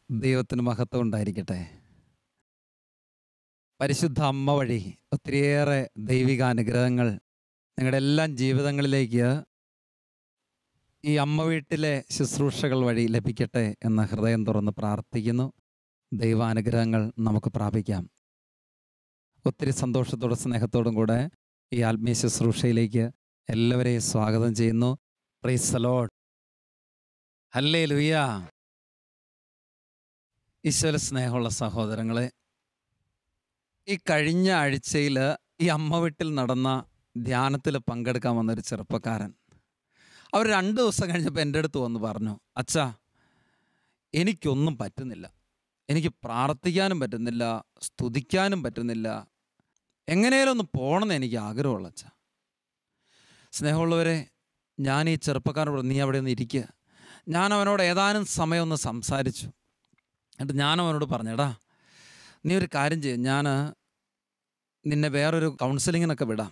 ദൈവത്തിന് മഹത്വം ഉണ്ടായിരിക്കട്ടെ. പരിശുദ്ധ അമ്മ വഴി ഒത്തിരിയേറെ ദൈവികാനുഗ്രഹങ്ങൾ നിങ്ങളുടെ എല്ലാം ജീവിതങ്ങളിലേക്ക് ഈ അമ്മ വീട്ടിലെ ശുശ്രൂഷകൾ വഴി ലഭിക്കട്ടെ എന്ന ഹൃദയം തുറന്ന് പ്രാർത്ഥിക്കുന്നു. ദൈവാനുഗ്രഹങ്ങൾ നമുക്ക് പ്രാപിക്കാം. ഒത്തിരി സന്തോഷത്തോടും സ്നേഹത്തോടും കൂടെ ഈ ആത്മീയ ശുശ്രൂഷയിലേക്ക് എല്ലാവരെയും സ്വാഗതം ചെയ്യുന്നു. Praise the Lord. ഹല്ലേലൂയ. ഈശോയിൽ സ്നേഹമുള്ള സഹോദരങ്ങളെ, ഈ കഴിഞ്ഞ ആഴ്ചയിൽ ഈ അമ്മ വീട്ടിൽ നടന്ന ധ്യാനത്തിൽ പങ്കെടുക്കാൻ വന്നൊരു ചെറുപ്പക്കാരൻ, അവർ 2 ദിവസം കഴിഞ്ഞപ്പോൾ എൻ്റെ അടുത്ത് വന്ന് പറഞ്ഞു, അച്ഛാ, എനിക്കൊന്നും പറ്റുന്നില്ല, എനിക്ക് പ്രാർത്ഥിക്കാനും പറ്റുന്നില്ല, സ്തുതിക്കാനും പറ്റുന്നില്ല, എങ്ങനെയാലും ഒന്ന് പോകണമെന്ന് എനിക്ക് ആഗ്രഹമുള്ള അച്ഛാ. സ്നേഹമുള്ളവരെ, ഞാൻ ഈ ചെറുപ്പക്കാരനോട്, നീ അവിടെ ഒന്ന് ഇരിക്കുക. ഞാൻ അവനോട് ഏതാനും സമയം ഒന്ന് സംസാരിച്ചു. എന്നിട്ട് ഞാൻ അവനോട് പറഞ്ഞെടാ, നീ ഒരു കാര്യം ചെയ്യും, ഞാൻ നിന്നെ വേറൊരു കൗൺസിലിങ്ങിനൊക്കെ വിടാം.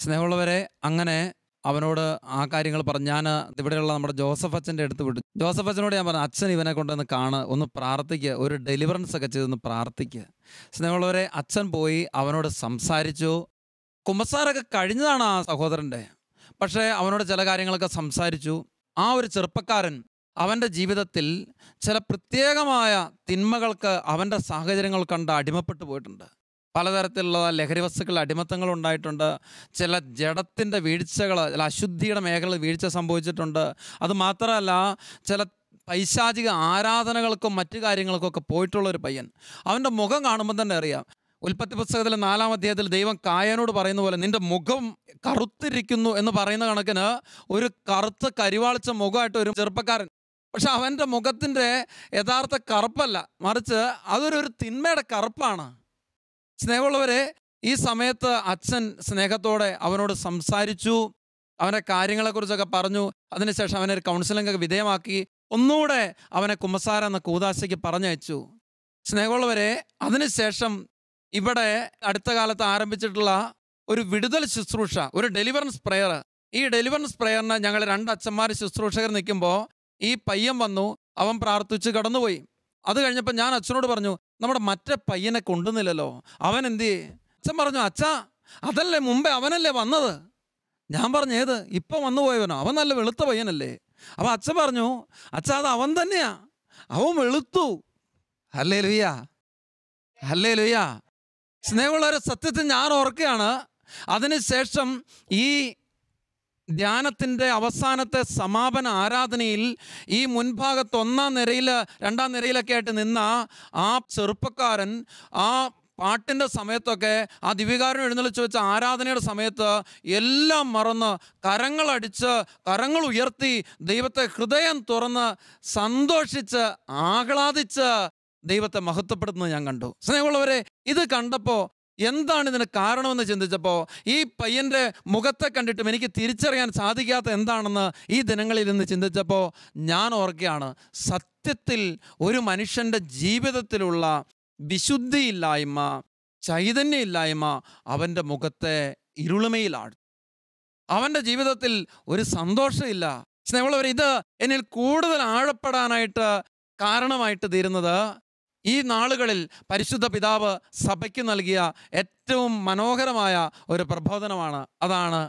സ്നേഹമുള്ളവരെ, അങ്ങനെ അവനോട് ആ കാര്യങ്ങൾ പറഞ്ഞ് ഞാൻ ഇവിടെയുള്ള നമ്മുടെ ജോസഫ് അച്ഛൻ്റെ അടുത്ത് വിട്ടു. ജോസഫ് അച്ഛനോട് ഞാൻ പറഞ്ഞു, അച്ഛൻ ഇവനെ കൊണ്ടുവന്ന് ഒന്ന് പ്രാർത്ഥിക്കുക, ഒരു ഡെലിവറൻസ് ഒക്കെ ചെയ്തൊന്ന് പ്രാർത്ഥിക്കുക. സ്നേഹമുള്ളവരെ, അച്ഛൻ പോയി അവനോട് സംസാരിച്ചു. കുമ്പസാരമൊക്കെ കഴിഞ്ഞതാണ് ആ സഹോദരൻ്റെ. പക്ഷേ അവനോട് ചില കാര്യങ്ങളൊക്കെ സംസാരിച്ചു. ആ ഒരു ചെറുപ്പക്കാരൻ അവൻ്റെ ജീവിതത്തിൽ ചില പ്രത്യേകമായ തിന്മകൾക്ക് അവൻ്റെ സാഹചര്യങ്ങൾ കണ്ട് അടിമപ്പെട്ടു പോയിട്ടുണ്ട്. പലതരത്തിലുള്ള ലഹരി വസ്തുക്കളുടെ അടിമത്തങ്ങൾ ഉണ്ടായിട്ടുണ്ട്. ചില ജഡത്തിൻ്റെ വീഴ്ചകൾ, ചില അശുദ്ധിയുടെ മേഖലയിൽ വീഴ്ച സംഭവിച്ചിട്ടുണ്ട്. അതുമാത്രമല്ല, ചില പൈശാചിക ആരാധനകൾക്കും മറ്റു കാര്യങ്ങൾക്കൊക്കെ പോയിട്ടുള്ളൊരു പയ്യൻ. അവൻ്റെ മുഖം കാണുമ്പോൾ തന്നെ അറിയാം. ഉൽപ്പത്തി പുസ്തകത്തിലെ 4-ാം അധ്യായത്തിൽ ദൈവം കായനോട് പറയുന്ന പോലെ, നിൻ്റെ മുഖം കറുത്തിരിക്കുന്നു എന്ന് പറയുന്ന കണക്കിന് ഒരു കറുത്ത കരിവാളിച്ച മുഖമായിട്ട് ഒരു ചെറുപ്പക്കാരൻ. പക്ഷെ അവൻ്റെ മുഖത്തിൻ്റെ യഥാർത്ഥ കറുപ്പല്ല, മറിച്ച് അതൊരു തിന്മയുടെ കറുപ്പാണ്. സ്നേഹമുള്ളവരെ, ഈ സമയത്ത് അച്ഛൻ സ്നേഹത്തോടെ അവനോട് സംസാരിച്ചു, അവൻ്റെ കാര്യങ്ങളെക്കുറിച്ചൊക്കെ പറഞ്ഞു. അതിനുശേഷം അവനെ ഒരു കൗൺസിലിംഗൊക്കെ വിധേയമാക്കി ഒന്നുകൂടെ അവനെ കുമ്പസാരം എന്ന കൂദാശയ്ക്ക് പറഞ്ഞയച്ചു. സ്നേഹമുള്ളവരെ, അതിനുശേഷം ഇവിടെ അടുത്ത കാലത്ത് ആരംഭിച്ചിട്ടുള്ള ഒരു വിടുതൽ ശുശ്രൂഷ, ഒരു ഡെലിവറൻസ് പ്രെയർ. ഈ ഡെലിവറൻസ് പ്രെയറിന് ഞങ്ങൾ 2 അച്ഛന്മാർ ശുശ്രൂഷകർ നിൽക്കുമ്പോൾ ഈ പയ്യൻ വന്നു, അവൻ പ്രാർത്ഥിച്ച് കടന്നുപോയി. അത് കഴിഞ്ഞപ്പോൾ ഞാൻ അച്ഛനോട് പറഞ്ഞു, നമ്മുടെ മറ്റേ പയ്യനെ കൊണ്ടുവന്നില്ലല്ലോ, അവൻ എന്തി? അച്ഛൻ പറഞ്ഞു, അച്ഛാ, അതല്ലേ മുമ്പേ അവനല്ലേ വന്നത്. ഞാൻ പറഞ്ഞു, ഏത്? ഇപ്പം വന്നു പോയവനോ? അവൻ നല്ല വെളുത്ത പയ്യനല്ലേ. അപ്പം അച്ഛൻ പറഞ്ഞു, അച്ഛാ, അത് അവൻ തന്നെയാ, അവൻ വെളുത്തു. Hallelujah, hallelujah. സ്നേഹമുള്ളവരെ, സത്യത്തിൽ ഞാൻ ഓർക്കുകയാണ്, അതിനുശേഷം ഈ ധ്യാനത്തിൻ്റെ അവസാനത്തെ സമാപന ആരാധനയിൽ ഈ മുൻഭാഗത്ത് 1-ാം നിരയിൽ 2-ാം നിരയിലൊക്കെ ആയിട്ട് നിന്ന ആ ചെറുപ്പക്കാരൻ ആ പാട്ടിൻ്റെ സമയത്തൊക്കെ, ആ ദിവ്യകാരുണ്യം എഴുന്നള്ളിച്ച് വെച്ച ആരാധനയുടെ സമയത്ത് എല്ലാം മറന്ന് കരങ്ങളടിച്ച് കരങ്ങൾ ഉയർത്തി ദൈവത്തെ ഹൃദയം തുറന്ന് സന്തോഷിച്ച് ആഹ്ലാദിച്ച് ദൈവത്തെ മഹത്വപ്പെടുത്തുന്നത് ഞാൻ കണ്ടു. സ്നേഹമുള്ളവരെ, ഇത് കണ്ടപ്പോൾ എന്താണ് ഇതിന് കാരണമെന്ന് ചിന്തിച്ചപ്പോൾ ഈ പയ്യൻ്റെ മുഖത്തെ കണ്ടിട്ടും എനിക്ക് തിരിച്ചറിയാൻ സാധിക്കാത്ത എന്താണെന്ന് ഈ ദിനങ്ങളിൽ നിന്ന് ചിന്തിച്ചപ്പോൾ ഞാൻ ഓർക്കുകയാണ്, സത്യത്തിൽ ഒരു മനുഷ്യൻ്റെ ജീവിതത്തിലുള്ള വിശുദ്ധിയില്ലായ്മ, ചൈതന്യമില്ലായ്മ അവൻ്റെ മുഖത്തെ ഇരുളിമയിലാണ്. അവൻ്റെ ജീവിതത്തിൽ ഒരു സന്തോഷമില്ല. സ്നേഹമുള്ളവർ, ഇത് എന്നിൽ കൂടുതൽ ആഴപ്പെടാനായിട്ട് കാരണമായിട്ട് തീരുന്നത് ഈ നാളുകളിൽ പരിശുദ്ധ പിതാവ് സഭയ്ക്ക് നൽകിയ ഏറ്റവും മനോഹരമായ ഒരു പ്രബോധനമാണ്. അതാണ്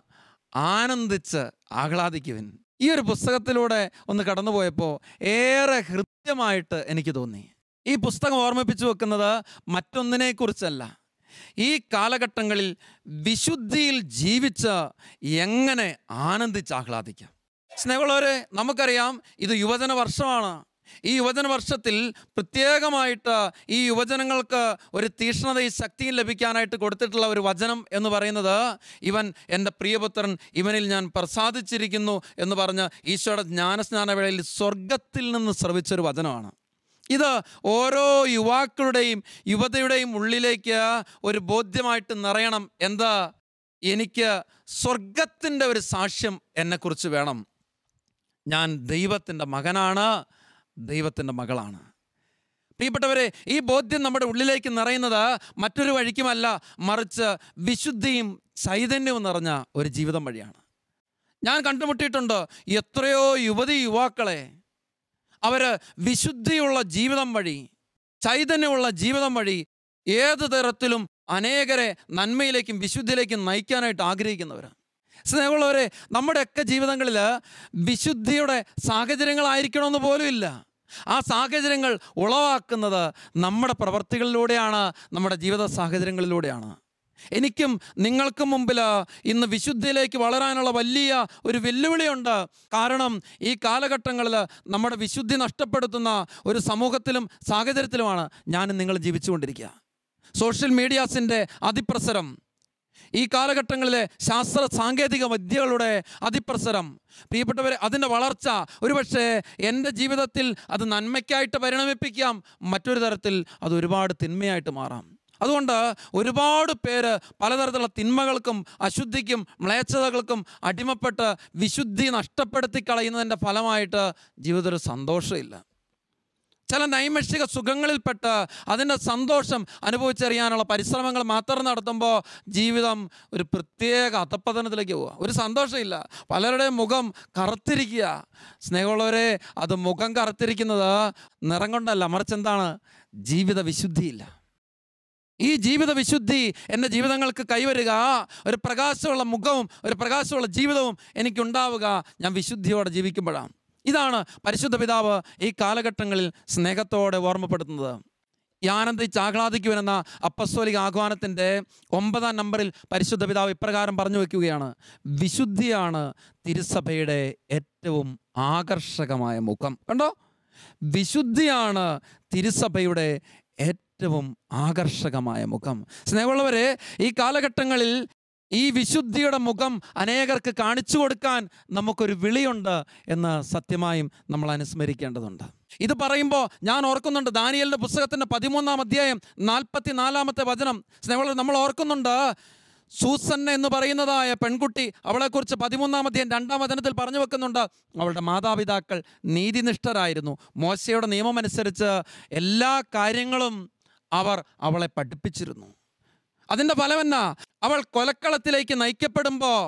ആനന്ദിച്ച് ആഹ്ലാദിക്കുവിൻ. ഈ ഒരു പുസ്തകത്തിലൂടെ ഒന്ന് കടന്നുപോയപ്പോൾ ഏറെ ഹൃദ്യമായിട്ട് എനിക്ക് തോന്നി. ഈ പുസ്തകം ഓർമ്മിപ്പിച്ചു വെക്കുന്നത് മറ്റൊന്നിനെക്കുറിച്ചല്ല, ഈ കാലഘട്ടങ്ങളിൽ വിശുദ്ധിയിൽ ജീവിച്ച് എങ്ങനെ ആനന്ദിച്ച് ആഹ്ലാദിക്കാം. സ്നേഹമുള്ളവരെ, നമുക്കറിയാം, ഇത് യുവജന വർഷമാണ്. ഈ യുവജന വർഷത്തിൽ പ്രത്യേകമായിട്ട് ഈ യുവജനങ്ങൾക്ക് ഒരു തീക്ഷ്ണതയും ശക്തിയും ലഭിക്കാനായിട്ട് കൊടുത്തിട്ടുള്ള ഒരു വചനം എന്ന് പറയുന്നത്, ഇവൻ എൻ്റെ പ്രിയപുത്രൻ, ഇവനിൽ ഞാൻ പ്രസാദിച്ചിരിക്കുന്നു എന്ന് പറഞ്ഞ് ഈശോയുടെ ജ്ഞാനസ്നാനവേളയിൽ സ്വർഗത്തിൽ നിന്ന് ശ്രവിച്ചൊരു വചനമാണ്. ഇത് ഓരോ യുവാക്കളുടെയും യുവതയുടെയും ഉള്ളിലേക്ക് ഒരു ബോധ്യമായിട്ട് നിറയണം. എന്താ? എനിക്ക് സ്വർഗത്തിൻ്റെ ഒരു സാക്ഷ്യം എന്നെക്കുറിച്ച് വേണം. ഞാൻ ദൈവത്തിൻ്റെ മകനാണ്, ദൈവത്തിൻ്റെ മകളാണ്. പ്രിയപ്പെട്ടവരെ, ഈ ബോധ്യം നമ്മുടെ ഉള്ളിലേക്ക് നിറയുന്നത് മറ്റൊരു വഴിക്കുമല്ല, മറിച്ച് വിശുദ്ധിയും ചൈതന്യവും നിറഞ്ഞ ഒരു ജീവിതം വഴിയാണ്. ഞാൻ കണ്ടുമുട്ടിയിട്ടുണ്ട് എത്രയോ യുവതി യുവാക്കളെ അവർ വിശുദ്ധിയുള്ള ജീവിതം വഴി, ചൈതന്യമുള്ള ജീവിതം വഴി ഏത് തരത്തിലും അനേകരെ നന്മയിലേക്കും വിശുദ്ധിയിലേക്കും നയിക്കാനായിട്ട് ആഗ്രഹിക്കുന്നവരാണ്. സ്നേഹമുള്ളവരെ, നമ്മുടെയൊക്കെ ജീവിതങ്ങളിൽ വിശുദ്ധിയുടെ സാഹചര്യങ്ങളായിരിക്കണമെന്ന് പോലും ഇല്ല. ആ സാഹചര്യങ്ങൾ ഉളവാക്കുന്നത് നമ്മുടെ പ്രവർത്തികളിലൂടെയാണ്, നമ്മുടെ ജീവിത സാഹചര്യങ്ങളിലൂടെയാണ്. എനിക്കും നിങ്ങൾക്കും മുമ്പിൽ ഇന്ന് വിശുദ്ധിയിലേക്ക് വളരാനുള്ള വലിയ ഒരു വെല്ലുവിളിയുണ്ട്. കാരണം ഈ കാലഘട്ടങ്ങളിൽ നമ്മുടെ വിശുദ്ധി നഷ്ടപ്പെടുത്തുന്ന ഒരു സമൂഹത്തിലും സാഹചര്യത്തിലുമാണ് ഞാനും നിങ്ങൾ ജീവിച്ചുകൊണ്ടിരിക്കുക. സോഷ്യൽ മീഡിയാസിൻ്റെ അതിപ്രസരം, ഈ കാലഘട്ടങ്ങളിലെ ശാസ്ത്ര സാങ്കേതിക വിദ്യകളുടെ അതിപ്രസരം, പ്രിയപ്പെട്ടവരെ, അതിൻ്റെ വളർച്ച ഒരുപക്ഷെ എൻ്റെ ജീവിതത്തിൽ അത് നന്മയ്ക്കായിട്ട് പരിണമിപ്പിക്കാം, മറ്റൊരു തരത്തിൽ അത് ഒരുപാട് തിന്മയായിട്ട് മാറാം. അതുകൊണ്ട് ഒരുപാട് പേര് പലതരത്തിലുള്ള തിന്മകൾക്കും അശുദ്ധിക്കും മ്ലേച്ഛതകൾക്കും അടിമപ്പെട്ട് വിശുദ്ധി നഷ്ടപ്പെടുത്തി കളയുന്നതിൻ്റെ ഫലമായിട്ട് ജീവിതത്തിൽ ഒരു സന്തോഷമില്ല. ചില നൈമിഷിക സുഖങ്ങളിൽപ്പെട്ട് അതിൻ്റെ സന്തോഷം അനുഭവിച്ചറിയാനുള്ള പരിശ്രമങ്ങൾ മാത്രം നടത്തുമ്പോൾ ജീവിതം ഒരു പ്രത്യേക അധപ്പതനത്തിലേക്ക് പോവുക. ഒരു സന്തോഷമില്ല. പലരുടെയും മുഖം കറുത്തിരിക്കുക. സ്നേഹമുള്ളവരെ, അത് മുഖം കറുത്തിരിക്കുന്നത് നിറം കൊണ്ടല്ല, മറിച്ച് എന്താണ്? ജീവിത വിശുദ്ധിയില്ല. ഈ ജീവിത വിശുദ്ധി എൻ്റെ ജീവിതങ്ങൾക്ക് കൈവരിക, ഒരു പ്രകാശമുള്ള മുഖവും ഒരു പ്രകാശമുള്ള ജീവിതവും എനിക്കുണ്ടാവുക ഞാൻ വിശുദ്ധിയോടെ ജീവിക്കുമ്പോഴാണ്. ഇതാണ് പരിശുദ്ധ പിതാവ് ഈ കാലഘട്ടങ്ങളിൽ സ്നേഹത്തോടെ ഓർമ്മപ്പെടുത്തുന്നത്. ഈ ആനന്ദിച്ച് ആഹ്ലാദിക്കുവെന്ന അപ്പസ്തോലിക ആഹ്വാനത്തിൻ്റെ 9-ാം നമ്പറിൽ പരിശുദ്ധ പിതാവ് ഇപ്രകാരം പറഞ്ഞു വയ്ക്കുകയാണ്: വിശുദ്ധിയാണ് തിരുസഭയുടെ ഏറ്റവും ആകർഷകമായ മുഖം. കണ്ടോ? വിശുദ്ധിയാണ് തിരുസഭയുടെ ഏറ്റവും ആകർഷകമായ മുഖം. സ്നേഹമുള്ളവരെ, ഈ കാലഘട്ടങ്ങളിൽ ഈ വിശുദ്ധിയുടെ മുഖം അനേകർക്ക് കാണിച്ചു കൊടുക്കാൻ നമുക്കൊരു വിളിയുണ്ട് എന്ന് സത്യമായും നമ്മൾ അനുസ്മരിക്കേണ്ടതുണ്ട്. ഇത് പറയുമ്പോൾ ഞാൻ ഓർക്കുന്നുണ്ട് ദാനിയേലിൻ്റെ പുസ്തകത്തിൻ്റെ 13-ാം അധ്യായം 44-ാമത്തെ വചനം. സ്നേഹമുള്ളവർ, നമ്മൾ ഓർക്കുന്നുണ്ട് സൂസന്ന എന്ന് പറയുന്നതായ പെൺകുട്ടി, അവളെക്കുറിച്ച് 13-ാം അധ്യായം 2-ാം വചനത്തിൽ പറഞ്ഞു വെക്കുന്നുണ്ട്. അവളുടെ മാതാപിതാക്കൾ നീതിനിഷ്ഠരായിരുന്നു. മോശയുടെ നിയമമനുസരിച്ച് എല്ലാ കാര്യങ്ങളും അവർ അവളെ പഠിപ്പിച്ചിരുന്നു. അതിൻ്റെ ഫലമെന്നാ? അവൾ കൊലക്കളത്തിലേക്ക് നയിക്കപ്പെടുമ്പോൾ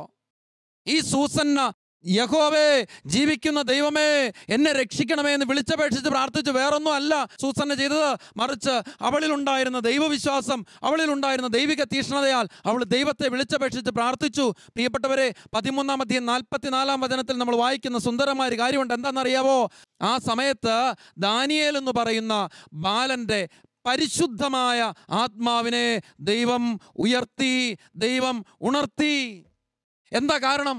ഈ സൂസന്ന, യഹോവേ, ജീവിക്കുന്ന ദൈവമേ, എന്നെ രക്ഷിക്കണമേ എന്ന് വിളിച്ചപേക്ഷിച്ച് പ്രാർത്ഥിച്ചു. വേറൊന്നും അല്ല സൂസന്ന ചെയ്തത്, മറിച്ച് അവളിലുണ്ടായിരുന്ന ദൈവവിശ്വാസം, അവളിലുണ്ടായിരുന്ന ദൈവിക തീഷ്ണതയാൽ അവൾ ദൈവത്തെ വിളിച്ചപേക്ഷിച്ച് പ്രാർത്ഥിച്ചു. പ്രിയപ്പെട്ടവരെ, 13-ാം അധ്യായം 44-ാം വചനത്തിൽ നമ്മൾ വായിക്കുന്ന സുന്ദരമായ ഒരു കാര്യമുണ്ട്. എന്താണെന്നറിയാവോ? ആ സമയത്ത് ദാനിയേൽ എന്ന് പറയുന്ന ബാലൻ്റെ പരിശുദ്ധമായ ആത്മാവിനെ ദൈവം ഉയർത്തി, ദൈവം ഉണർത്തി. എന്താ കാരണം?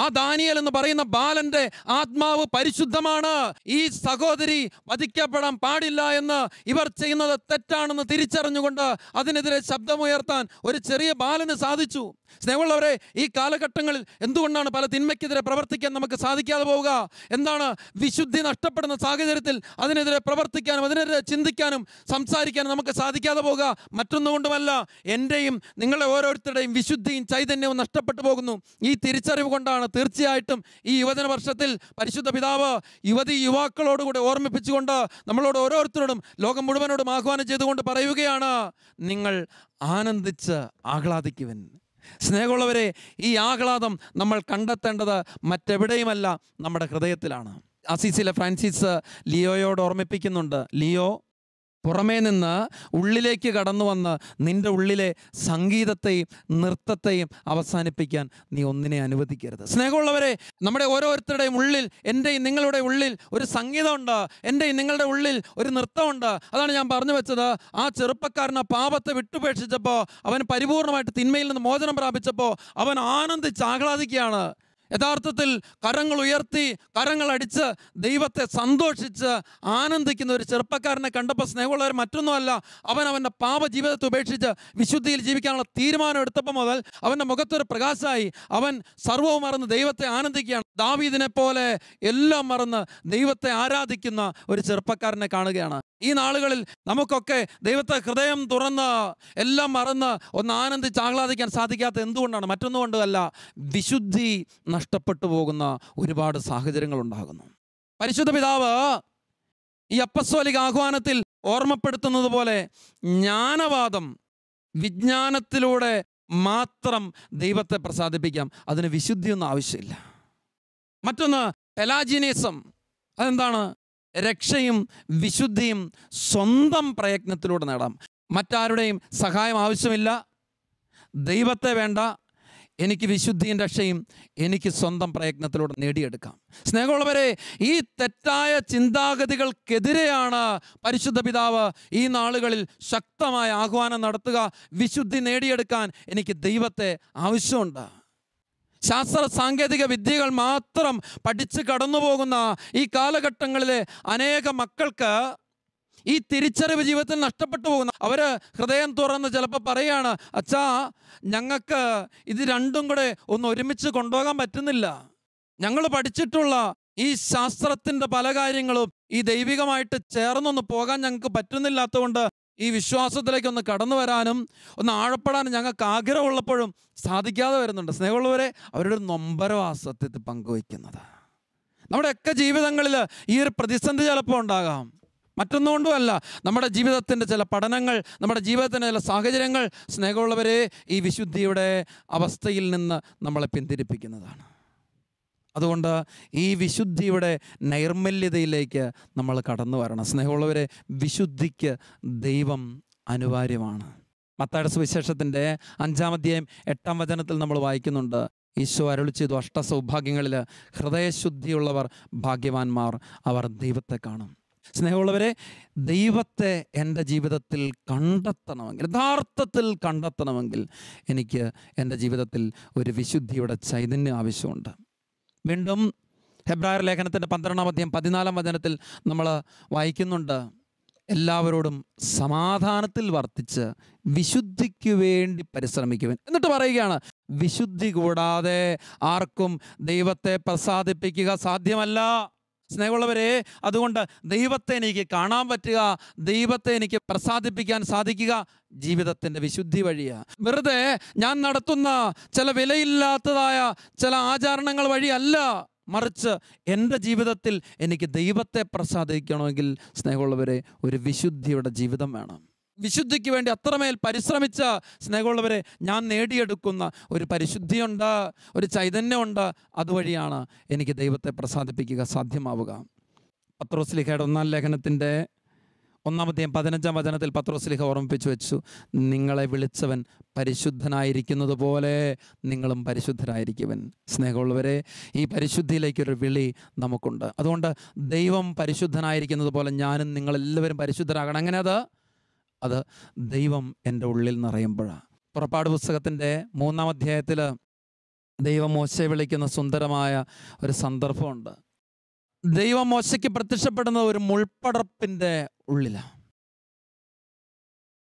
ആ ദാനിയേൽ എന്ന് പറയുന്ന ബാലന്റെ ആത്മാവ് പരിശുദ്ധമാണ്. ഈ സഹോദരി വധിക്കപ്പെടാൻ പാടില്ല എന്ന്, ഇവർ ചെയ്യുന്നത് തെറ്റാണെന്ന് തിരിച്ചറിഞ്ഞുകൊണ്ട് അതിനെതിരെ ശബ്ദമുയർത്താൻ ഒരു ചെറിയ ബാലന് സാധിച്ചു. സ്നേഹമുള്ളവരെ, ഈ കാലഘട്ടങ്ങളിൽ എന്തുകൊണ്ടാണ് പല തിന്മയ്ക്കെതിരെ പ്രവർത്തിക്കാൻ നമുക്ക് സാധിക്കാതെ പോവുക? എന്താണ്? വിശുദ്ധി നഷ്ടപ്പെടുന്ന സാഹചര്യത്തിൽ അതിനെതിരെ പ്രവർത്തിക്കാനും അതിനെതിരെ ചിന്തിക്കാനും സംസാരിക്കാനും നമുക്ക് സാധിക്കാതെ പോവുക. മറ്റൊന്നുകൊണ്ടുമല്ല, എൻ്റെയും നിങ്ങളെ ഓരോരുത്തരുടെയും വിശുദ്ധിയും ചൈതന്യവും നഷ്ടപ്പെട്ടു പോകുന്നു. ഈ തിരിച്ചറിവ് കൊണ്ടാണ് തീർച്ചയായിട്ടും ഈ യുവജന വർഷത്തിൽ പരിശുദ്ധ പിതാവ് യുവാക്കളോടുകൂടെ ഓർമ്മിപ്പിച്ചുകൊണ്ട് നമ്മളോട് ഓരോരുത്തരോടും ലോകം മുഴുവനോടും ആഹ്വാനം ചെയ്തുകൊണ്ട് പറയുകയാണ്: നിങ്ങൾ ആനന്ദിച്ച് ആഹ്ലാദിക്കുവിൻ. സ്നേഹമുള്ളവരെ, ഈ ആഹ്ലാദം നമ്മൾ കണ്ടെത്തേണ്ടത് മറ്റെവിടെയുമല്ല, നമ്മുടെ ഹൃദയത്തിലാണ്. അസീസിലെ ഫ്രാൻസിസ് ലിയോയോട് ഓർമ്മിപ്പിക്കുന്നുണ്ട്: ലിയോ, പുറമേ നിന്ന് ഉള്ളിലേക്ക് കടന്നു വന്ന് നിൻ്റെ ഉള്ളിലെ സംഗീതത്തെയും നൃത്തത്തെയും അവസാനിപ്പിക്കാൻ നീ ഒന്നിനെ അനുവദിക്കരുത്. സ്നേഹമുള്ളവരെ, നമ്മുടെ ഓരോരുത്തരുടെയും ഉള്ളിൽ, എൻ്റെയും നിങ്ങളുടെ ഉള്ളിൽ ഒരു സംഗീതമുണ്ട്, എൻ്റെയും നിങ്ങളുടെ ഉള്ളിൽ ഒരു നൃത്തമുണ്ട്. അതാണ് ഞാൻ പറഞ്ഞു വെച്ചത്. ആ ചെറുപ്പക്കാരൻ ആ പാപത്തെ വിട്ടുപേക്ഷിച്ചപ്പോൾ, അവൻ പരിപൂർണമായിട്ട് തിന്മയിൽ നിന്ന് മോചനം പ്രാപിച്ചപ്പോൾ അവൻ ആനന്ദിച്ച് ആഹ്ലാദിക്കുകയാണ്. യഥാർത്ഥത്തിൽ കരങ്ങൾ ഉയർത്തി, കരങ്ങൾ അടിച്ച് ദൈവത്തെ സന്തോഷിച്ച് ആനന്ദിക്കുന്ന ഒരു ചെറുപ്പക്കാരനെ കണ്ടപ്പോൾ സ്നേഹമുള്ളവർ, മറ്റൊന്നുമല്ല, അവൻ്റെ പാപ ജീവിതത്തെ ഉപേക്ഷിച്ച് വിശുദ്ധിയിൽ ജീവിക്കാനുള്ള തീരുമാനം എടുത്തപ്പോൾ മുതൽ അവൻ്റെ മുഖത്തൊരു പ്രകാശമായി. അവൻ സർവ്വവും മറന്ന് ദൈവത്തെ ആനന്ദിക്കുകയാണ്. ദാവീദിനെ പോലെ എല്ലാം മറന്ന് ദൈവത്തെ ആരാധിക്കുന്ന ഒരു ചെറുപ്പക്കാരനെ കാണുകയാണ്. ഈ നാളുകളിൽ നമുക്കൊക്കെ ദൈവത്തെ ഹൃദയം തുറന്ന് എല്ലാം മറന്ന് ഒന്ന് ആനന്ദിച്ച് ആഹ്ലാദിക്കാൻ സാധിക്കാത്ത എന്തുകൊണ്ടാണ്? മറ്റൊന്നുകൊണ്ടല്ല, വിശുദ്ധി നഷ്ടപ്പെട്ടു പോകുന്ന ഒരുപാട് സാഹചര്യങ്ങൾ ഉണ്ടാകുന്നു. പരിശുദ്ധ പിതാവ് ഈ അപ്പസ്തോലിക ആഹ്വാനത്തിൽ ഓർമ്മപ്പെടുത്തുന്നത് പോലെ ജ്ഞാനവാദം, വിജ്ഞാനത്തിലൂടെ മാത്രം ദൈവത്തെ പ്രസാദിപ്പിക്കാം, അതിന് വിശുദ്ധിയൊന്നും ആവശ്യമില്ല. മറ്റൊന്ന് പെലാജിയനിസം. അതെന്താണ്? രക്ഷയും വിശുദ്ധിയും സ്വന്തം പ്രയത്നത്തിലൂടെ നേടാം. മറ്റാരുടെയും സഹായം ആവശ്യമില്ല, ദൈവത്തെ വേണ്ട. എനിക്ക് വിശുദ്ധിയും രക്ഷയും എനിക്ക് സ്വന്തം പ്രയത്നത്തിലൂടെ നേടിയെടുക്കാം. സ്നേഹമുള്ളവരെ, ഈ തെറ്റായ ചിന്താഗതികൾക്കെതിരെയാണ് പരിശുദ്ധ പിതാവ് ഈ നാളുകളിൽ ശക്തമായ ആഹ്വാനം നടത്തുക. വിശുദ്ധി നേടിയെടുക്കാൻ എനിക്ക് ദൈവത്തെ ആവശ്യമുണ്ട്. ശാസ്ത്ര സാങ്കേതിക വിദ്യകൾ മാത്രം പഠിച്ച് കടന്നു പോകുന്ന ഈ കാലഘട്ടങ്ങളിലെ അനേക മക്കൾക്ക് ഈ തിരിച്ചറിവ് ജീവിതത്തിൽ നഷ്ടപ്പെട്ടു പോകുന്ന അവർ ഹൃദയം തുറന്ന് ചിലപ്പോൾ പറയുകയാണ്, അച്ഛാ ഞങ്ങൾക്ക് ഇത് രണ്ടും കൂടെ ഒന്ന് ഒരുമിച്ച് കൊണ്ടുപോകാൻ പറ്റുന്നില്ല. ഞങ്ങൾ പഠിച്ചിട്ടുള്ള ഈ ശാസ്ത്രത്തിൻ്റെ പല കാര്യങ്ങളും ഈ ദൈവികമായിട്ട് ചേർന്നൊന്ന് പോകാൻ ഞങ്ങൾക്ക് പറ്റുന്നില്ലാത്തതുകൊണ്ട് ഈ വിശ്വാസത്തിലേക്ക് ഒന്ന് കടന്നു വരാനും ഒന്ന് ആഴപ്പെടാനും ഞങ്ങൾക്ക് ആഗ്രഹമുള്ളപ്പോഴും സാധിക്കാതെ വരുന്നുണ്ട്. സ്നേഹമുള്ളവരെ, അവരുടെ നൊമ്പരവാസത്തിൽ പങ്കുവയ്ക്കുന്നത്. നമ്മുടെയൊക്കെ ജീവിതങ്ങളിൽ ഈ ഒരു പ്രതിസന്ധി ചിലപ്പോൾ ഉണ്ടാകാം. മറ്റൊന്നുകൊണ്ടുമല്ല, നമ്മുടെ ജീവിതത്തിൻ്റെ ചില പഠനങ്ങൾ, നമ്മുടെ ജീവിതത്തിൻ്റെ ചില സാഹചര്യങ്ങൾ സ്നേഹമുള്ളവരെ ഈ വിശുദ്ധിയുടെ അവസ്ഥയിൽ നിന്ന് നമ്മളെ പിന്തിരിപ്പിക്കുന്നതാണ്. അതുകൊണ്ട് ഈ വിശുദ്ധിയുടെ നൈർമല്യതയിലേക്ക് നമ്മൾ കടന്നു വരണം. സ്നേഹമുള്ളവരെ, വിശുദ്ധിക്ക് ദൈവം അനിവാര്യമാണ്. മത്തായിയുടെ സുവിശേഷത്തിൻ്റെ 5-ാം അധ്യായം 8-ാം വചനത്തിൽ നമ്മൾ വായിക്കുന്നുണ്ട്, ഈശോ അരുളി ചെയ്തു, അഷ്ടസൗഭാഗ്യങ്ങളിൽ ഹൃദയശുദ്ധിയുള്ളവർ ഭാഗ്യവാന്മാർ, അവർ ദൈവത്തെ കാണും. സ്നേഹമുള്ളവരെ, ദൈവത്തെ എൻ്റെ ജീവിതത്തിൽ കണ്ടെത്തണമെങ്കിൽ, യഥാർത്ഥത്തിൽ കണ്ടെത്തണമെങ്കിൽ എനിക്ക് എൻ്റെ ജീവിതത്തിൽ ഒരു വിശുദ്ധിയുടെ ചൈതന്യം ആവശ്യമുണ്ട്. വീണ്ടും ഹെബ്രായർ ലേഖനത്തിൻ്റെ 12-ാം അധ്യായം 14-ാം വചനത്തിൽ നമ്മൾ വായിക്കുന്നുണ്ട്, എല്ലാവരോടും സമാധാനത്തിൽ വർത്തിച്ച് വിശുദ്ധിക്ക് വേണ്ടി പരിശ്രമിക്കുവാൻ. എന്നിട്ട് പറയുകയാണ്, വിശുദ്ധി കൂടാതെ ആർക്കും ദൈവത്തെ പ്രസാദിപ്പിക്കുക സാധ്യമല്ല. സ്നേഹമുള്ളവരെ, അതുകൊണ്ട് ദൈവത്തെ എനിക്ക് കാണാൻ പറ്റുക, ദൈവത്തെ എനിക്ക് പ്രസാദിപ്പിക്കാൻ സാധിക്കുക ജീവിതത്തിൻ്റെ വിശുദ്ധി വഴിയാണ്. വെറുതെ ഞാൻ നടത്തുന്ന ചില വിലയില്ലാത്തതായ ചില ആചരണങ്ങൾ വഴിയല്ല, മറിച്ച് എൻ്റെ ജീവിതത്തിൽ എനിക്ക് ദൈവത്തെ പ്രസാദിക്കണമെങ്കിൽ സ്നേഹമുള്ളവരെ ഒരു വിശുദ്ധിയുടെ ജീവിതം വേണം. വിശുദ്ധിക്ക് വേണ്ടി അത്രമേൽ പരിശ്രമിച്ച സ്നേഹമുള്ളവരെ ഞാൻ നേടിയെടുക്കുന്ന ഒരു പരിശുദ്ധിയുണ്ട്, ഒരു ചൈതന്യമുണ്ട്. അതുവഴിയാണ് എനിക്ക് ദൈവത്തെ പ്രസാദിപ്പിക്കുക സാധ്യമാവുക. പത്രോസ്ലീഹയുടെ 1-ാം ലേഖനത്തിൻ്റെ 1-ാം അധ്യായം 15-ാം വചനത്തിൽ പത്രോസ്ലീഹ ഓർമ്മിപ്പിച്ചു വെച്ചു, നിങ്ങളെ വിളിച്ചവൻ പരിശുദ്ധനായിരിക്കുന്നത് പോലെ നിങ്ങളും പരിശുദ്ധരായിരിക്കുവൻ. സ്നേഹമുള്ളവരെ, ഈ പരിശുദ്ധിയിലേക്കൊരു വിളി നമുക്കുണ്ട്. അതുകൊണ്ട് ദൈവം പരിശുദ്ധനായിരിക്കുന്നത് പോലെ ഞാനും നിങ്ങളെല്ലാവരും പരിശുദ്ധരാകണം. അങ്ങനെ അത് ദൈവം എൻ്റെ ഉള്ളിൽ നിറയുമ്പോഴാണ്. പുറപ്പാട് പുസ്തകത്തിൻ്റെ 3-ാം അധ്യായത്തിൽ ദൈവം മോശയെ വിളിക്കുന്ന സുന്ദരമായ ഒരു സന്ദർഭമുണ്ട്. ദൈവം മോശയ്ക്ക് പ്രത്യക്ഷപ്പെടുന്നത് ഒരു മുൾപ്പടർപ്പിൻ്റെ ഉള്ളിലാണ്.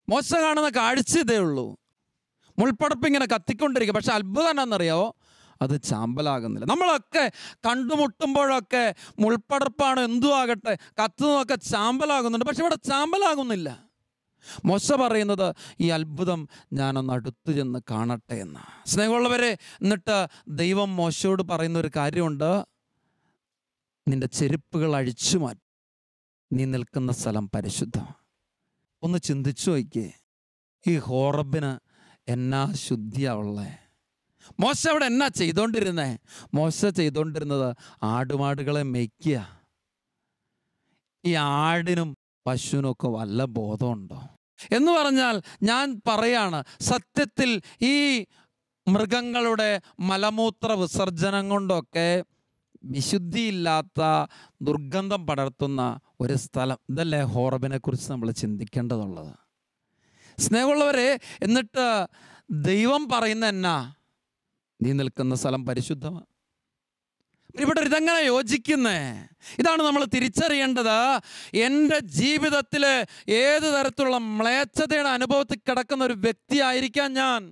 മോശ കാണുന്ന കാഴ്ച ഇതേ ഉള്ളൂ, മുൾപ്പടർപ്പ് ഇങ്ങനെ കത്തിക്കൊണ്ടിരിക്കുക. പക്ഷെ അത്ഭുതം എന്നാണെന്നറിയാവോ, അത് ചാമ്പലാകുന്നില്ല. നമ്മളൊക്കെ കണ്ടുമുട്ടുമ്പോഴൊക്കെ മുൾപ്പടർപ്പാണ് എന്തും ആകട്ടെ കത്തുന്നതൊക്കെ ചാമ്പലാകുന്നുണ്ട്, പക്ഷെ ഇവിടെ ചാമ്പലാകുന്നില്ല. മോശ പറയുന്നത്, ഈ അത്ഭുതം ഞാനൊന്ന് അടുത്തു ചെന്ന് കാണട്ടെ എന്ന്. സ്നേഹമുള്ളവരെ, എന്നിട്ട് ദൈവം മോശയോട് പറയുന്ന ഒരു കാര്യമുണ്ട്, നിന്റെ ചെരുപ്പുകൾ അഴിച്ചു മാറ്റി, നീ നിൽക്കുന്ന സ്ഥലം പരിശുദ്ധം. ഒന്ന് ചിന്തിച്ചു നോക്കിയേ, ഈ ഹോറബിന് എന്നാ ശുദ്ധിയാവുള്ളേ. മോശ അവിടെ എന്നാ ചെയ്തോണ്ടിരുന്നേ? മോശ ചെയ്തോണ്ടിരുന്നത് ആടുമാടുകളെ മേയ്ക്കുക. ഈ ആടിനും പശുവിനൊക്കെ വല്ല ബോധമുണ്ടോ എന്ന് പറഞ്ഞാൽ ഞാൻ പറയാണ്, സത്യത്തിൽ ഈ മൃഗങ്ങളുടെ മലമൂത്ര വിസർജനം കൊണ്ടൊക്കെ വിശുദ്ധിയില്ലാത്ത ദുർഗന്ധം പടർത്തുന്ന ഒരു സ്ഥലം. ഇതല്ലേ ഹോറബിനെ കുറിച്ച് നമ്മൾ ചിന്തിക്കേണ്ടതുള്ളത്. സ്നേഹമുള്ളവരെ, എന്നിട്ട് ദൈവം പറയുന്ന എന്നാ, നീ നിൽക്കുന്ന സ്ഥലം പരിശുദ്ധമാണ്. ഇവിടെ ഇതെങ്ങനെ യോജിക്കുന്നേ? ഇതാണ് നമ്മൾ തിരിച്ചറിയേണ്ടത്. എൻ്റെ ജീവിതത്തിൽ ഏത് തരത്തിലുള്ള മ്ലേച്ഛതയുടെ അനുഭവത്തിൽ കിടക്കുന്ന ഒരു വ്യക്തിയായിരിക്കാം ഞാൻ,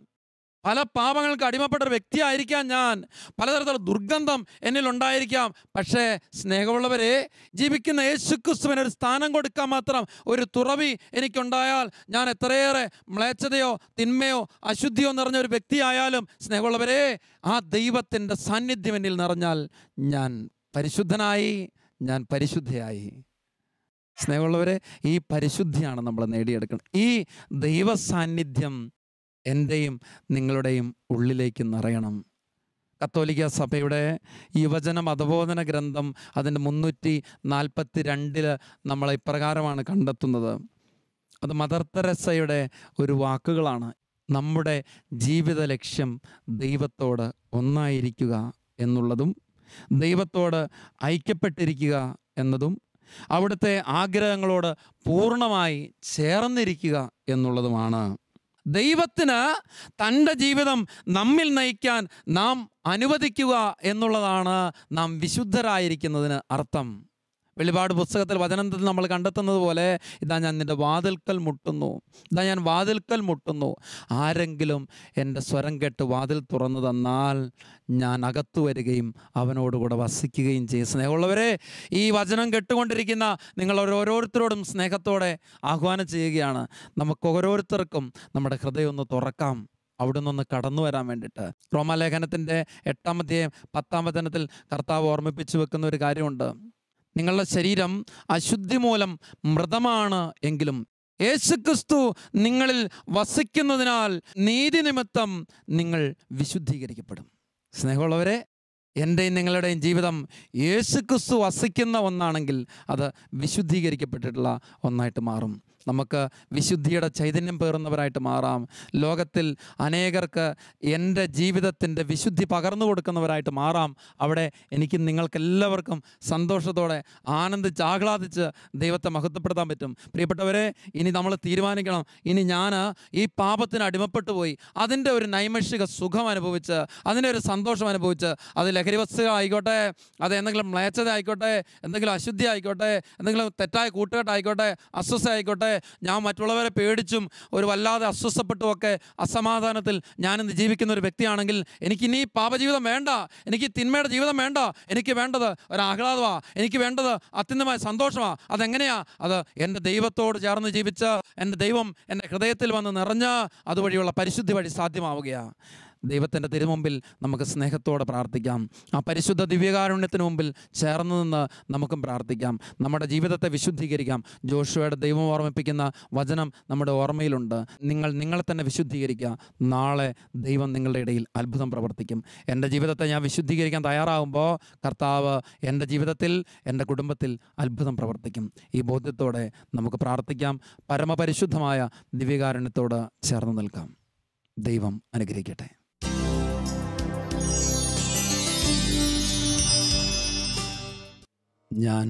പല പാപങ്ങൾക്ക് അടിമപ്പെട്ട ഒരു വ്യക്തിയായിരിക്കാം ഞാൻ, പലതരത്തിലുള്ള ദുർഗന്ധം എന്നിലുണ്ടായിരിക്കാം. പക്ഷേ സ്നേഹമുള്ളവരെ, ജീവിക്കുന്ന യേശുക്രിസ്തുവിന് ഒരു സ്ഥാനം കൊടുക്കാൻ മാത്രം ഒരു തുറവി എനിക്കുണ്ടായാൽ, ഞാൻ എത്രയേറെ മ്ലേച്ഛതയോ തിന്മയോ അശുദ്ധിയോ നിറഞ്ഞ ഒരു വ്യക്തിയായാലും സ്നേഹമുള്ളവരെ, ആ ദൈവത്തിൻ്റെ സാന്നിധ്യം എന്നിൽ നിറഞ്ഞാൽ ഞാൻ പരിശുദ്ധനായി, ഞാൻ പരിശുദ്ധയായി. സ്നേഹമുള്ളവരെ, ഈ പരിശുദ്ധിയാണ് നമ്മൾ നേടിയെടുക്കുന്നത്. ഈ ദൈവ സാന്നിധ്യം എൻ്റെയും നിങ്ങളുടെയും ഉള്ളിലേക്ക് നിറയണം. കത്തോലിക്ക സഭയുടെ യുവജന മതബോധന ഗ്രന്ഥം അതിൻ്റെ 342 നമ്മൾ ഇപ്രകാരമാണ് കണ്ടെത്തുന്നത്. അത് മദർ തെരേസയുടെ ഒരു വാക്കുകളാണ്. നമ്മുടെ ജീവിത ലക്ഷ്യം ദൈവത്തോട് ഒന്നായിരിക്കുക എന്നുള്ളതും ദൈവത്തോട് ഐക്യപ്പെട്ടിരിക്കുക എന്നതും അവിടുത്തെ ആഗ്രഹങ്ങളോട് പൂർണ്ണമായി ചേർന്നിരിക്കുക എന്നുള്ളതുമാണ്. ദൈവത്തിന് തൻ്റെ ജീവിതം നമ്മിൽ നയിക്കാൻ നാം അനുവദിക്കുക എന്നുള്ളതാണ് നാം വിശുദ്ധരായിരിക്കുന്നതിന് അർത്ഥം. വെളിപാട് പുസ്തകത്തിൽ വചനത്തിൽ നമ്മൾ കണ്ടെത്തുന്നത് പോലെ, ഇതാ ഞാൻ നിൻ്റെ വാതിൽക്കൽ മുട്ടുന്നു, ഇതാ ഞാൻ വാതിൽക്കൽ മുട്ടുന്നു, ആരെങ്കിലും എൻ്റെ സ്വരം കേട്ട് വാതിൽ തുറന്നു തന്നാൽ ഞാൻ അകത്തു വരികയും അവനോടുകൂടെ വസിക്കുകയും ചെയ്യും. സ്നേഹമുള്ളവരെ, ഈ വചനം കേട്ടുകൊണ്ടിരിക്കുന്ന നിങ്ങൾ ഓരോരുത്തരോടും സ്നേഹത്തോടെ ആഹ്വാനം ചെയ്യുകയാണ്. നമുക്ക് ഓരോരുത്തർക്കും നമ്മുടെ ഹൃദയം ഒന്ന് തുറക്കാം, അവിടെ നിന്ന് കടന്നു വരാൻ വേണ്ടിയിട്ട്. റോമാലേഖനത്തിൻ്റെ 8-ാം അധ്യായം 10-ാം വചനത്തിൽ കർത്താവ് ഓർമ്മിപ്പിച്ചു വെക്കുന്ന ഒരു കാര്യമുണ്ട്. നിങ്ങളുടെ ശരീരം അശുദ്ധി മൂലം മൃതമാണ് എങ്കിലും യേശുക്രിസ്തു നിങ്ങളിൽ വസിക്കുന്നതിനാൽ നീതി നിമിത്തം നിങ്ങൾ വിശുദ്ധീകരിക്കപ്പെടും. സ്നേഹമുള്ളവരെ, എൻ്റെയും നിങ്ങളുടെയും ജീവിതം യേശുക്രിസ്തു വസിക്കുന്ന ഒന്നാണെങ്കിൽ അത് വിശുദ്ധീകരിക്കപ്പെട്ടിട്ടുള്ള ഒന്നായിട്ട് മാറും. നമുക്ക് വിശുദ്ധിയുടെ ചൈതന്യം പേറുന്നവരായിട്ട് മാറാം. ലോകത്തിൽ അനേകർക്ക് എൻ്റെ ജീവിതത്തിൻ്റെ വിശുദ്ധി പകർന്നു കൊടുക്കുന്നവരായിട്ട് മാറാം. അവിടെ എനിക്ക് നിങ്ങൾക്കെല്ലാവർക്കും സന്തോഷത്തോടെ ആനന്ദിച്ച് ആഹ്ലാദിച്ച് ദൈവത്തെ മഹത്വപ്പെടുത്താൻ പറ്റും. പ്രിയപ്പെട്ടവരെ, ഇനി നമ്മൾ തീരുമാനിക്കണം, ഇനി ഞാൻ ഈ പാപത്തിന് അടിമപ്പെട്ടു പോയി അതിൻ്റെ ഒരു നൈമിഷിക സുഖം അനുഭവിച്ച്, അതിൻ്റെ ഒരു സന്തോഷം അനുഭവിച്ച്, അത് ലഹരി വസ്തുക്കൾ ആയിക്കോട്ടെ, അത് എന്തെങ്കിലും മ്ലേച്ഛത ആയിക്കോട്ടെ, എന്തെങ്കിലും അശുദ്ധി ആയിക്കോട്ടെ, എന്തെങ്കിലും തെറ്റായ കൂട്ടുകെട്ടായിക്കോട്ടെ, അസ്വസ്ഥ ആയിക്കോട്ടെ, ഞാൻ മറ്റുള്ളവരെ പേടിച്ചും ഒരു വല്ലാതെ അസ്വസ്ഥപ്പെട്ടുമൊക്കെ അസമാധാനത്തിൽ ഞാനിന്ന് ജീവിക്കുന്ന ഒരു വ്യക്തിയാണെങ്കിൽ എനിക്കിനി പാപജീവിതം വേണ്ട, എനിക്ക് തിന്മയുടെ ജീവിതം വേണ്ട. എനിക്ക് വേണ്ടത് ഒരു ആഹ്ലാദമാണ്, എനിക്ക് വേണ്ടത് അത്യന്തമായ സന്തോഷമാണ്. അതെങ്ങനെയാ? അത് എൻ്റെ ദൈവത്തോട് ചേർന്ന് ജീവിച്ച് എൻ്റെ ദൈവം എൻ്റെ ഹൃദയത്തിൽ വന്ന് നിറഞ്ഞ് അതുവഴിയുള്ള പരിശുദ്ധി വഴി സാധ്യമാവുകയാണ്. ദൈവത്തിൻ്റെ തിരുമുമ്പിൽ നമുക്ക് സ്നേഹത്തോടെ പ്രാർത്ഥിക്കാം. ആ പരിശുദ്ധ ദിവ്യകാരുണ്യത്തിന് മുമ്പിൽ ചേർന്ന് നിന്ന് നമുക്കും പ്രാർത്ഥിക്കാം. നമ്മുടെ ജീവിതത്തെ വിശുദ്ധീകരിക്കാം. ജോഷുവയുടെ ദൈവം ഓർമ്മിപ്പിക്കുന്ന വചനം നമ്മുടെ ഓർമ്മയിലുണ്ട്. നിങ്ങളെ തന്നെ വിശുദ്ധീകരിക്കുക, നാളെ ദൈവം നിങ്ങളുടെ ഇടയിൽ അത്ഭുതം പ്രവർത്തിക്കും. എൻ്റെ ജീവിതത്തെ ഞാൻ വിശുദ്ധീകരിക്കാൻ തയ്യാറാകുമ്പോൾ കർത്താവ് എൻ്റെ ജീവിതത്തിൽ, എൻ്റെ കുടുംബത്തിൽ അത്ഭുതം പ്രവർത്തിക്കും. ഈ ബോധ്യത്തോടെ നമുക്ക് പ്രാർത്ഥിക്കാം. പരമപരിശുദ്ധമായ ദിവ്യകാരുണ്യത്തോട് ചേർന്ന് നിൽക്കാം. ദൈവം അനുഗ്രഹിക്കട്ടെ. ഞാൻ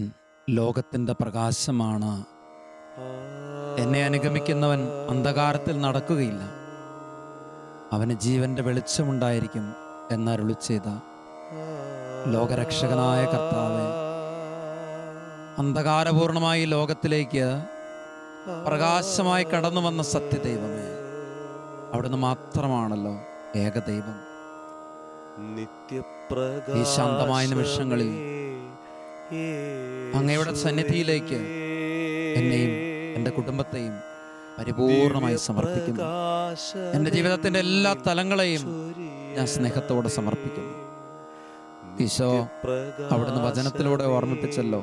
ലോകത്തിൻ്റെ പ്രകാശമാണ്, എന്നെ അനുഗമിക്കുന്നവൻ അന്ധകാരത്തിൽ നടക്കുകയില്ല, അവന് ജീവൻ്റെ വെളിച്ചമുണ്ടായിരിക്കും എന്നരുളി ചെയ്ത ലോകരക്ഷകനായ കർത്താവേ, അന്ധകാരപൂർണമായി ലോകത്തിലേക്ക് പ്രകാശമായി കടന്നു വന്ന സത്യദൈവമേ, അവിടുന്ന് മാത്രമാണല്ലോ ഏകദൈവം. ഈ ശാന്തമായ നിമിഷങ്ങളിൽ അങ്ങയുടെ സന്നിധിയിലേക്ക് എന്നെയും എൻ്റെ കുടുംബത്തെയും പരിപൂർണമായി സമർപ്പിക്കുന്നു. എൻ്റെ ജീവിതത്തിൻ്റെ എല്ലാ തലങ്ങളെയും ഞാൻ സ്നേഹത്തോടെ സമർപ്പിക്കുന്നു. ഈശോ, അവിടുന്ന് വചനത്തിലൂടെ ഓർമ്മിപ്പിച്ചല്ലോ,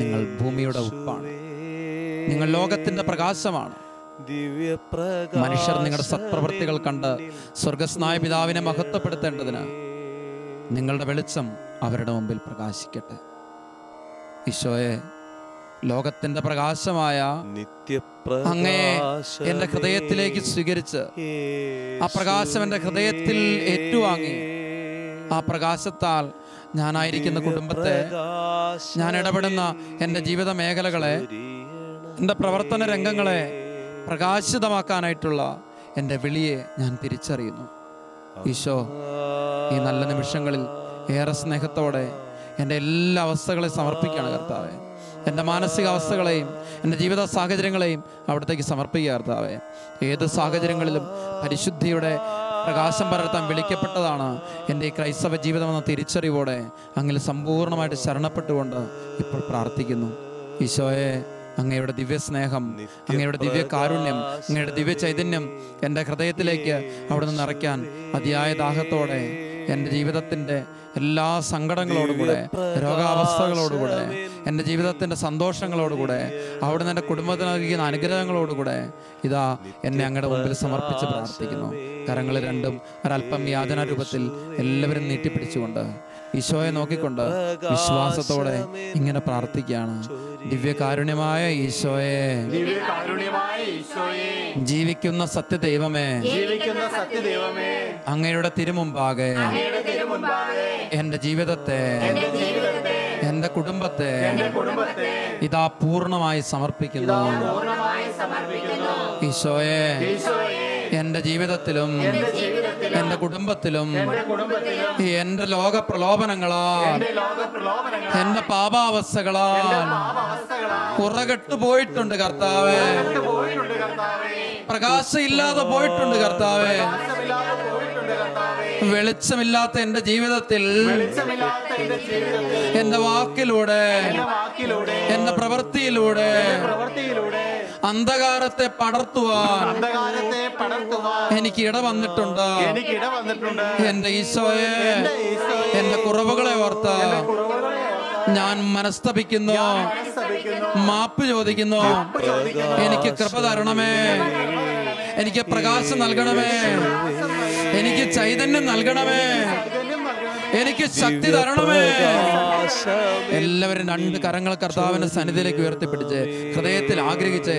നിങ്ങൾ ഭൂമിയുടെ ഉപ്പാണ്, നിങ്ങൾ ലോകത്തിൻ്റെ പ്രകാശമാണ്. മനുഷ്യർ നിങ്ങളുടെ സത്പ്രവൃത്തികൾ കണ്ട് സ്വർഗസ്നായ പിതാവിനെ മഹത്വപ്പെടുത്തേണ്ടതിന് നിങ്ങളുടെ വെളിച്ചം അവരുടെ മുമ്പിൽ പ്രകാശിക്കട്ടെ. ഈശോയെ, ലോകത്തിന്റെ പ്രകാശമായ അങ്ങയെ എൻ്റെ ഹൃദയത്തിലേക്ക് സ്വീകരിച്ച് ആ പ്രകാശം എൻ്റെ ഹൃദയത്തിൽ ഏറ്റുവാങ്ങി ആ പ്രകാശത്താൽ ഞാനായിരിക്കുന്ന കുടുംബത്തെ, ഞാൻ ഇടപെടുന്ന എൻ്റെ ജീവിത മേഖലകളെ, എൻ്റെ പ്രവർത്തന രംഗങ്ങളെ പ്രകാശിതമാക്കാനായിട്ടുള്ള എൻ്റെ വിളിയെ ഞാൻ തിരിച്ചറിയുന്നു. ഈശോ, ഈ നല്ല നിമിഷങ്ങളിൽ ഏറെ സ്നേഹത്തോടെ എൻ്റെ എല്ലാ അവസ്ഥകളെയും സമർപ്പിക്കുകയാണ് കർത്താവേ. എൻ്റെ മാനസിക അവസ്ഥകളെയും എൻ്റെ ജീവിത സാഹചര്യങ്ങളെയും അവിടത്തേക്ക് സമർപ്പിക്കുക കർത്താവേ. ഏത് സാഹചര്യങ്ങളിലും പരിശുദ്ധിയുടെ പ്രകാശം പരത്താൻ വിളിക്കപ്പെട്ടതാണ് എൻ്റെ ഈ ക്രൈസ്തവ ജീവിതമെന്ന തിരിച്ചറിവോടെ അങ്ങിൽ സമ്പൂർണ്ണമായിട്ട് ശരണപ്പെട്ടുകൊണ്ട് ഇപ്പോൾ പ്രാർത്ഥിക്കുന്നു. ഈശോയെ, അങ്ങയുടെ ദിവ്യ സ്നേഹം, അങ്ങയുടെ ദിവ്യ കാരുണ്യം, അങ്ങയുടെ ദിവ്യ ചൈതന്യം എൻ്റെ ഹൃദയത്തിലേക്ക് അവിടെ നിന്ന് നിറയ്ക്കാൻ അതിയായ ദാഹത്തോടെ എൻ്റെ ജീവിതത്തിൻ്റെ എല്ലാ സങ്കടങ്ങളോടുകൂടെ, രോഗാവസ്ഥകളോടുകൂടെ, എൻ്റെ ജീവിതത്തിൻ്റെ സന്തോഷങ്ങളോടുകൂടെ, അവിടുന്ന് എൻ്റെ കുടുംബത്തിന് നൽകുന്ന അനുഗ്രഹങ്ങളോടുകൂടെ ഇതാ എന്നെ അങ്ങയുടെ മുമ്പിൽ സമർപ്പിച്ച് പ്രാർത്ഥിക്കുന്നു. കരങ്ങൾ രണ്ടും ഒരല്പം യാചന രൂപത്തിൽ എല്ലാവരും നീട്ടിപ്പിടിച്ചുകൊണ്ട് ഈശോയെ നോക്കിക്കൊണ്ട് വിശ്വാസത്തോടെ ഇങ്ങനെ പ്രാർത്ഥിക്കുകയാണ്. ദിവ്യകാരുണ്യമായ ഈശോയെ, ജീവിക്കുന്ന സത്യദൈവമേ, അങ്ങയുടെ തിരുമുമ്പാകെ എൻ്റെ ജീവിതത്തെ, എൻ്റെ കുടുംബത്തെ ഇതാ പൂർണ്ണമായി സമർപ്പിക്കുന്നു. ഈശോയെ, എൻ്റെ ജീവിതത്തിലും എൻ്റെ കുടുംബത്തിലും എൻ്റെ ലോക പ്രലോഭനങ്ങളാൽ, എൻ്റെ പാപാവസ്ഥകളാൽ പുറകെട്ടു പോയിട്ടുണ്ട് കർത്താവേ. പ്രകാശമില്ലാതെ പോയിട്ടുണ്ട് കർത്താവേ. വെളിച്ചമില്ലാത്ത എൻ്റെ ജീവിതത്തിൽ എൻ്റെ വാക്കിലൂടെ, എൻ്റെ പ്രവൃത്തിയിലൂടെ അന്ധകാരത്തെ പടർത്തുവാൻ എനിക്ക് ഇട വന്നിട്ടുണ്ട്. എൻ്റെ ഈശോയെ, എൻ്റെ കുറവുകളെ ഓർത്ത് ഞാൻ മനസ്തപിക്കുന്നു, മാപ്പ് ചോദിക്കുന്നു. എനിക്ക് കൃപ തരണമേ, എനിക്ക് പ്രകാശം നൽകണമേ, എനിക്ക് ചൈതന്യം നൽകണമേ, എനിക്ക് ശക്തി തരണമേ. എല്ലാവരും രണ്ട് കരങ്ങൾ കർത്താവിന്റെ സന്നിധിയിലേക്ക് ഉയർത്തിപ്പിടിച്ച് ഹൃദയത്തിൽ ആഗ്രഹിച്ച്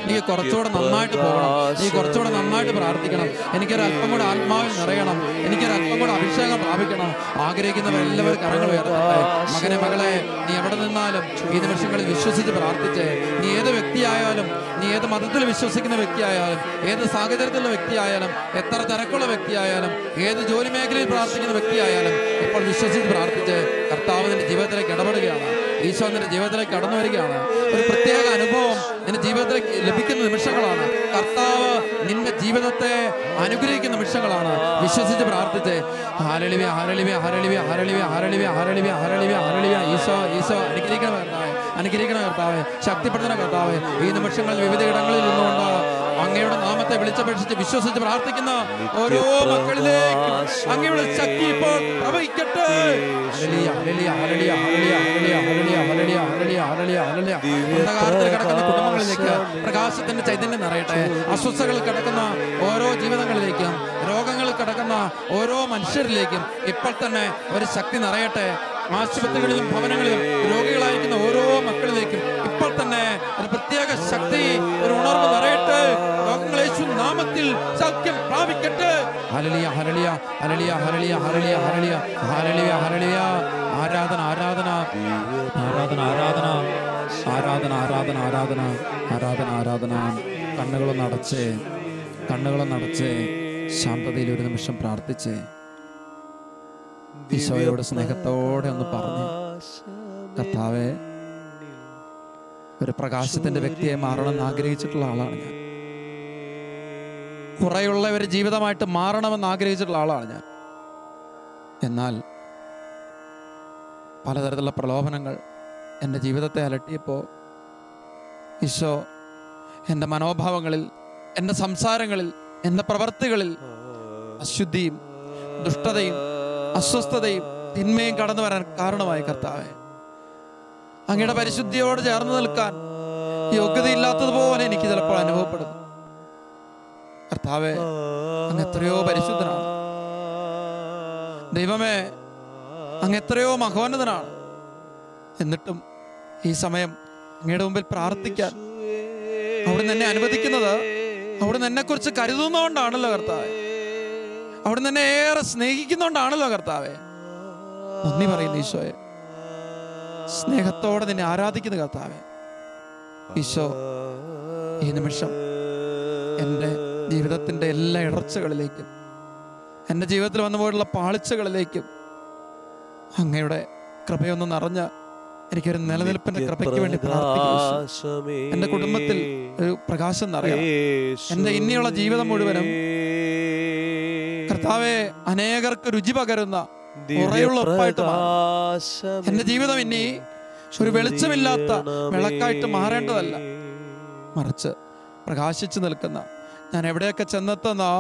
നീ കുറച്ചുകൂടെ നന്നായിട്ട് പോകണം, നീ കുറച്ചുകൂടെ നന്നായിട്ട് പ്രാർത്ഥിക്കണം, എനിക്കൊരല്പം കൂടെ ആത്മാവിൽ നിറയണം, എനിക്കൊരല്പം കൂടെ അഭിഷേകം പ്രാപിക്കണം. ആഗ്രഹിക്കുന്നവർ എല്ലാവരും കരങ്ങൾ ഉയർത്തട്ടെ. മകനെ, മകളെ, നീ എവിടെ നിന്നാലും ഈ നിമിഷങ്ങളിൽ വിശ്വസിച്ച് പ്രാർത്ഥിച്ച്, നീ ഏത് വ്യക്തിയായാലും, നീ ഏത് മതത്തിൽ വിശ്വസിക്കുന്ന വ്യക്തിയായാലും, ഏത് സാഹചര്യത്തിലുള്ള വ്യക്തിയായാലും, എത്ര തിരക്കുള്ള വ്യക്തിയായാലും, ഏത് ജോലി മേഖലയിൽ പ്രാർത്ഥിക്കുന്ന വ്യക്തിയായാലും, ഇപ്പോൾ വിശ്വസിച്ച് പ്രാർത്ഥിച്ച് കർത്താവ് നിന്റെ ജീവിതത്തിലേക്ക് ഇടപെടുകയാണ്. ഈശോ നിന്റെ ജീവിതത്തിലേക്ക് കടന്നു വരികയാണ്. ഒരു പ്രത്യേക അനുഭവം നിന്റെ ജീവിതത്തിലേക്ക് ലഭിക്കുന്ന നിമിഷങ്ങളാണ്. കർത്താവ് നിന്റെ ജീവിതത്തെ അനുഗ്രഹിക്കുന്ന നിമിഷങ്ങളാണ്. വിശ്വസിച്ച് പ്രാർത്ഥിച്ച് ഹല്ലേലൂയ, ഹല്ലേലൂയ, ഹല്ലേലൂയ, ഹല്ലേലൂയ, ഹല്ലേലൂയ, ഹല്ലേലൂയ, ഹല്ലേലൂയ, ഹല്ലേലൂയ. ഈശോ അനുഗ്രഹിക്കണ കർത്താവേ, ശക്തിപ്പെടുത്തണ കർത്താവേ. ഈ നിമിഷങ്ങളിൽ വിവിധ ഇടങ്ങളിൽ നിന്നുകൊണ്ട് അങ്ങയുടെ നാമത്തെ വിളിച്ചപേക്ഷിച്ച് വിശ്വസിച്ച് പ്രാർത്ഥിക്കുന്ന ഓരോ മക്കളിലേക്ക് അങ്ങയുടെ ശക്തി ഇപ്പോൾ പ്രവഹിക്കട്ടെ. അന്ധകാരത്തിൽ കിടക്കുന്ന കുടുംബങ്ങളിലേക്ക് പ്രകാശത്തിന്റെ ചൈതന്യം നിറയട്ടെ. അസ്വസ്ഥകളിൽ കിടക്കുന്ന ഓരോ ജീവിതങ്ങളിലേക്കും, രോഗങ്ങളിൽ കിടക്കുന്ന ഓരോ മനുഷ്യരിലേക്കും ഇപ്പോൾ തന്നെ ഒരു ശക്തി നിറയട്ടെ. ആശുപത്രികളിലും ഭവനങ്ങളിലും രോഗികളായിരിക്കുന്ന ഓരോ മക്കളിലേക്കും ഇപ്പോൾ തന്നെ ഒരു പ്രത്യേക ശക്തി, ഒരു ഉണർവ് നിറയട്ടെ. രോഗങ്ങൾ യേശു നാമത്തിൽ സൗഖ്യം പ്രാപിക്കട്ടെ. ഹല്ലേലൂയ, ഹല്ലേലൂയ, ഹല്ലേലൂയ, ഹല്ലേലൂയ, ഹല്ലേലൂയ, ഹല്ലേലൂയ, ഹല്ലേലൂയ, ഹല്ലേലൂയ. ആരാധന, ആരാധന, ആരാധന, ആരാധന, ആരാധന, ആരാധന, ആരാധന, ആരാധന, ആരാധന. കണ്ണുകളും നടച്ച് ശാന്തതയിൽ ഒരു നിമിഷം പ്രാർത്ഥിച്ച് ഈശോയോട് സ്നേഹത്തോടെ ഒന്ന് പറഞ്ഞു, കർത്താവേ, ഒരു പ്രകാശത്തിന്റെ വ്യക്തിയെ മാറണമെന്ന് ആഗ്രഹിച്ചിട്ടുള്ള ആളാണ് ഞാൻ. കുറേയുള്ള ഒരു ജീവിതമായിട്ട് മാറണമെന്ന് ആഗ്രഹിച്ചിട്ടുള്ള ആളാണ് ഞാൻ. എന്നാൽ പലതരത്തിലുള്ള പ്രലോഭനങ്ങൾ എൻ്റെ ജീവിതത്തെ അലട്ടിയപ്പോൾ ഈശോ എൻ്റെ മനോഭാവങ്ങളിൽ, എൻ്റെ സംസാരങ്ങളിൽ, എൻ്റെ പ്രവർത്തികളിൽ അശുദ്ധിയും ദുഷ്ടതയും അസ്വസ്ഥതയും തിന്മയും കടന്നു വരാൻ കാരണമായി. കർത്താവേ, അങ്ങയുടെ പരിശുദ്ധിയോട് ചേർന്ന് നിൽക്കാൻ യോഗ്യതയില്ലാത്തതുപോലെ എനിക്ക് ചിലപ്പോൾ അനുഭവപ്പെടുന്നു. കർത്താവേ, അങ്ങ് എത്രയോ പരിശുദ്ധനാണ്. ദൈവമേ, അങ്ങ് എത്രയോ മഹോന്നതനാണ്. എന്നിട്ടും ഈ സമയം അങ്ങയുടെ മുമ്പിൽ പ്രാർത്ഥിക്കാൻ അവിടുന്ന് എന്നെ അനുവദിക്കുന്നത് അവിടുന്ന് എന്നെ കുറിച്ച് കരുതുന്നതുകൊണ്ടാണല്ലോ കർത്താവേ. അവിടുന്ന് എന്നെ ഏറെ സ്നേഹിക്കുന്നതുകൊണ്ടാണല്ലോ കർത്താവേ. നന്ദി പറയുന്നു ഈശോയെ. സ്നേഹത്തോടെ നിന്നെ ആരാധിക്കുന്ന കർത്താവേ. ഈശോ, ഈ നിമിഷം എൻ്റെ ജീവിതത്തിൻ്റെ എല്ലാ ഇടർച്ചകളിലേക്കും, എൻ്റെ ജീവിതത്തിൽ വന്നുപോയിട്ടുള്ള പാളിച്ചകളിലേക്കും അങ്ങയുടെ കൃപയൊന്ന് നിറഞ്ഞ എനിക്കൊരു നിലനിൽപ്പിന്റെ കൃപയ്ക്ക് വേണ്ടി പ്രാർത്ഥിക്കുന്നു. എൻ്റെ കുടുംബത്തിൽ ഒരു പ്രകാശം നിറയണം. എൻ്റെ ഇനിയുള്ള ജീവിതം മുഴുവനും കർത്താവെ, അനേകർക്ക് രുചി പകരുന്ന ഉറയുള്ള ഉറപ്പായിട്ട് മാറും. എൻ്റെ ജീവിതം ഇനി ഒരു വെളിച്ചമില്ലാത്ത വിളക്കായിട്ട് മാറേണ്ടതല്ല, മറിച്ച് പ്രകാശിച്ചു നിൽക്കുന്ന ഞാൻ എവിടെയൊക്കെ ചെന്നെത്തുന്നോ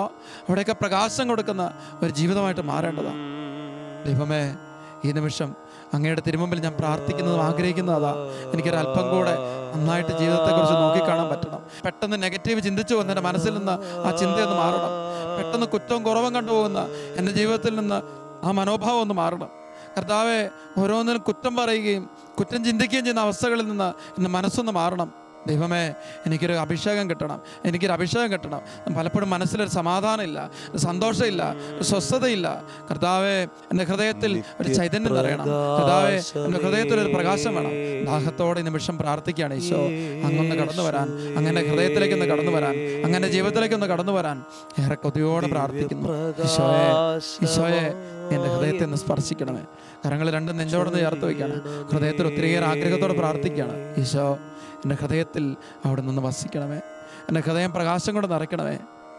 അവിടെയൊക്കെ പ്രകാശം കൊടുക്കുന്ന ഒരു ജീവിതമായിട്ട് മാറേണ്ടതാണ്. ദൈവമേ, ഈ നിമിഷം അങ്ങയുടെ തിരുമുമ്പിൽ ഞാൻ പ്രാർത്ഥിക്കുന്നതും ആഗ്രഹിക്കുന്നതാ, എനിക്കൊരല്പം കൂടെ നന്നായിട്ട് ജീവിതത്തെക്കുറിച്ച് നോക്കിക്കാണാൻ പറ്റണം. പെട്ടെന്ന് നെഗറ്റീവ് ചിന്തിച്ചു വന്ന് എൻ്റെ മനസ്സിൽ നിന്ന് ആ ചിന്തയൊന്ന് മാറണം. പെട്ടെന്ന് കുറ്റവും കുറവും കണ്ടുപോകുന്ന എൻ്റെ ജീവിതത്തിൽ നിന്ന് ആ മനോഭാവം ഒന്ന് മാറണം. കർത്താവെ, ഓരോന്നിനും കുറ്റം പറയുകയും കുറ്റം ചിന്തിക്കുകയും ചെയ്യുന്ന അവസ്ഥകളിൽ നിന്ന് എൻ്റെ മനസ്സൊന്ന് മാറണം. ദൈവമേ, എനിക്കൊരു അഭിഷേകം കിട്ടണം, എനിക്കൊരു അഭിഷേകം കിട്ടണം. പലപ്പോഴും മനസ്സിലൊരു സമാധാനമില്ല, ഒരു സന്തോഷമില്ല, ഒരു സ്വസ്ഥതയില്ല. കർത്താവെ, എൻ്റെ ഹൃദയത്തിൽ ഒരു ചൈതന്യം നിറയണം. കർത്താവെ, എൻ്റെ ഹൃദയത്തിൽ ഒരു പ്രകാശം വേണം. ദാഹത്തോടെ ഈ നിമിഷം പ്രാർത്ഥിക്കുകയാണ്. ഈശോ, അങ്ങൊന്ന് കടന്നു വരാൻ, അങ്ങനെ ഹൃദയത്തിലേക്കൊന്ന് കടന്നു വരാൻ, അങ്ങനെ ജീവിതത്തിലേക്കൊന്ന് കടന്നു വരാൻ ഏറെ കൊതിയോടെ പ്രാർത്ഥിക്കുന്നു. ഈശോയെ, ഈശോയെ, എൻ്റെ ഹൃദയത്തെ ഒന്ന് സ്പർശിക്കണമേ. കരങ്ങൾ രണ്ടും നെഞ്ചോടൊന്ന് ചേർത്ത് വയ്ക്കുകയാണ്. ഹൃദയത്തിൽ ഒത്തിരിയേറെ ആഗ്രഹത്തോടെ പ്രാർത്ഥിക്കുകയാണ്. ഈശോ, എൻ്റെ ഹൃദയത്തിൽ അവിടെ നിന്ന് വസിക്കണമേ. എൻ്റെ ഹൃദയം പ്രകാശം കൊണ്ട് നിറയ്ക്കണമേ.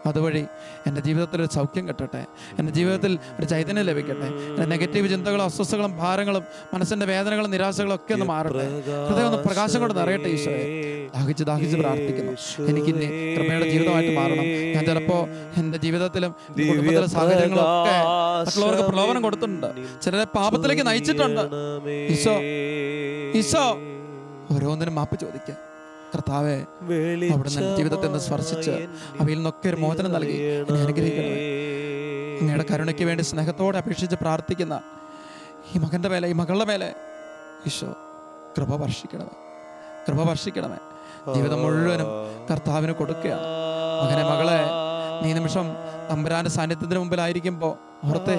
അതുവഴി എൻ്റെ ജീവിതത്തിൽ ഒരു സൗഖ്യം കിട്ടട്ടെ, എൻ്റെ ജീവിതത്തിൽ ഒരു ചൈതന്യം ലഭിക്കട്ടെ. എൻ്റെ നെഗറ്റീവ് ചിന്തകളും അസ്വസ്ഥകളും ഭാരങ്ങളും മനസ്സിൻ്റെ വേദനകളും നിരാശകളും ഒക്കെ ഒന്ന് മാറട്ടെ. ഹൃദയം ഒന്ന് പ്രകാശം കൊണ്ട് നിറയട്ടെ. ഈശോയെ, ദാഹിച്ച് ദാഹിച്ച് പ്രാർത്ഥിക്കുന്നു. എനിക്കിനി കൃപയുടെ ജീവിതമായിട്ട് മാറണം. ഞാൻ ചിലപ്പോൾ എൻ്റെ ജീവിതത്തിലും കുടുംബത്തിലെ സാഹചര്യങ്ങളും ഒക്കെ മറ്റുള്ളവർക്ക് പ്രലോഭനം കൊടുത്തിട്ടുണ്ട്, ചിലരെ പാപത്തിലേക്ക് നയിച്ചിട്ടുണ്ട്. ഈശോ, ഈശോ, ഓരോന്നിനും മാപ്പ് ചോദിക്കുക. കർത്താവെ, അവിടുന്ന് ജീവിതത്തെ ഒന്ന് സ്പർശിച്ച് അവയിൽ നിന്നൊക്കെ ഒരു മോചനം നൽകി എന്നെ അനുഗ്രഹിക്കണമേ. അങ്ങയുടെ കരുണയ്ക്ക് വേണ്ടി സ്നേഹത്തോടെ അപേക്ഷിച്ച് പ്രാർത്ഥിക്കുന്ന ഈ മകൻ്റെ മേലെ, ഈ മകളുടെ മേലെ ഈശോ കൃപ വർഷിക്കണമേ, കൃപ വർഷിക്കണമേ. ജീവിതം മുഴുവനും കർത്താവിന് കൊടുക്കുകയാണ്. മകനെ, മകളെ, നീ നിമിഷം തമ്പുരാന്റെ സാന്നിധ്യത്തിന് മുമ്പിലായിരിക്കുമ്പോൾ ഓർത്തെ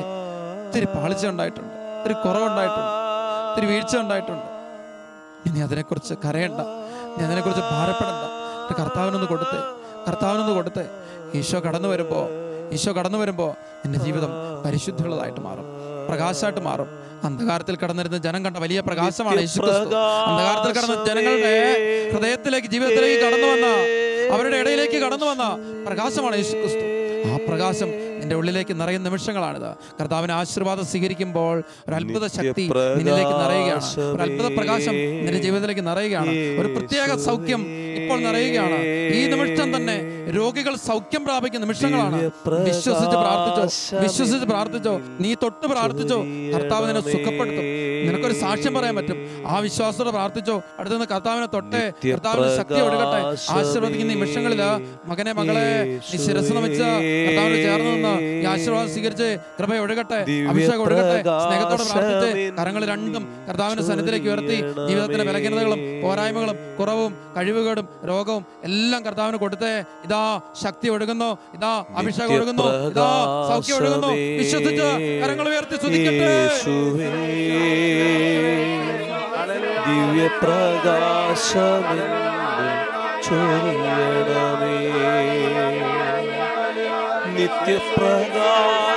ഒത്തിരി പാളിച്ച ഉണ്ടായിട്ടുണ്ട്, ഒത്തിരി കുറവുണ്ടായിട്ടുണ്ട്, ഒത്തിരി വീഴ്ച ഉണ്ടായിട്ടുണ്ട്. ഇനി അതിനെക്കുറിച്ച് കരയണ്ട, നീ അതിനെക്കുറിച്ച് ഭാരപ്പെടണ്ട. കർത്താവിനൊന്ന് കൊടുത്തേ, കർത്താവിനൊന്ന് കൊടുത്തേ. ഈശോ കടന്നു വരുമ്പോൾ എൻ്റെ ജീവിതം പരിശുദ്ധിയുള്ളതായിട്ട് മാറും, പ്രകാശമായിട്ട് മാറും. അന്ധകാരത്തിൽ കടന്നിരുന്ന ജനം കണ്ട വലിയ പ്രകാശമാണ് യേശുക്രിസ്തു. അന്ധകാരത്തിൽ കടന്ന ജനങ്ങളുടെ ഹൃദയത്തിലേക്ക്, ജീവിതത്തിലേക്ക് കടന്നു വന്ന, അവരുടെ ഇടയിലേക്ക് കടന്നു വന്ന പ്രകാശമാണ് യേശുക്രിസ്തു. ആ പ്രകാശം നിന്റെ ഉള്ളിലേക്ക് നിറയുന്ന നിമിഷങ്ങളാണിത്. കർത്താവിന്റെ ആശീർവാദം സ്വീകരിക്കുമ്പോൾ ഒരു അത്ഭുത ശക്തി നിന്നിലേക്ക് നിറയുകയാണ്, ഒരു അത്ഭുത പ്രകാശം നിന്റെ ജീവിതത്തിലേക്ക് നിറയുകയാണ്, ഒരു പ്രത്യേക സൗഖ്യം ഇപ്പോൾ നിറയുകയാണ്. ഈ നിമിഷം തന്നെ രോഗികൾ സൗഖ്യം പ്രാപിക്കുന്ന നിമിഷങ്ങളാണ്. വിശ്വസിച്ച് പ്രാർത്ഥിച്ചോ, വിശ്വസിച്ച് പ്രാർത്ഥിച്ചോ, നീ തൊട്ട് പ്രാർത്ഥിച്ചോ, കർത്താവ് നിന്നെ സുഖപ്പെടുത്തും. നിനക്കൊരു സാക്ഷ്യം പറയാൻ പറ്റും. ആ വിശ്വാസത്തോടെ പ്രാർത്ഥിച്ചോ. അടുത്തുനിന്ന് കർത്താവിനെ തൊട്ടേ, കർത്താവിന്റെ ശക്തി ഒഴുകട്ടെ. ആശീർവദിക്കുന്ന നിമിഷങ്ങളില് മകനെ, മകളെ, നീ ശിരസ് നമിച്ച് കർത്താവിനെ ചേർന്ന് നിന്ന് ഈ ആശീർവാദം സ്വീകരിച്ച് കൃപ ഒഴുകട്ടെ, അഭിഷേകം ഒഴുകട്ടെ. സ്നേഹത്തോടെ പ്രാർത്ഥിച്ച് കരങ്ങൾ രണ്ടും കർത്താവിന്റെ സന്നിധിയിലേക്ക് ഉയർത്തി ജീവിതത്തിന്റെ ബലഹീനതകളും പോരായ്മകളും കുറവും കഴിവുകളും രോഗവും എല്ലാം കർത്താവിന് കൊടുത്തേ. ഇതാ ശക്തി ഒഴുകുന്നു, ഇതാ അഭിഷേകം ഒഴുകുന്നു, ഇതാ സൗഖ്യം ഒഴുകുന്നു. വിശ്വസിച്ച് കരങ്ങൾ ഉയർത്തി സ്തുതിക്കട്ടെ. ദിവ്യപ്രകാശമെന്നിൽ ചൊരിയണമേ, നിത്യപ്രകാശമേ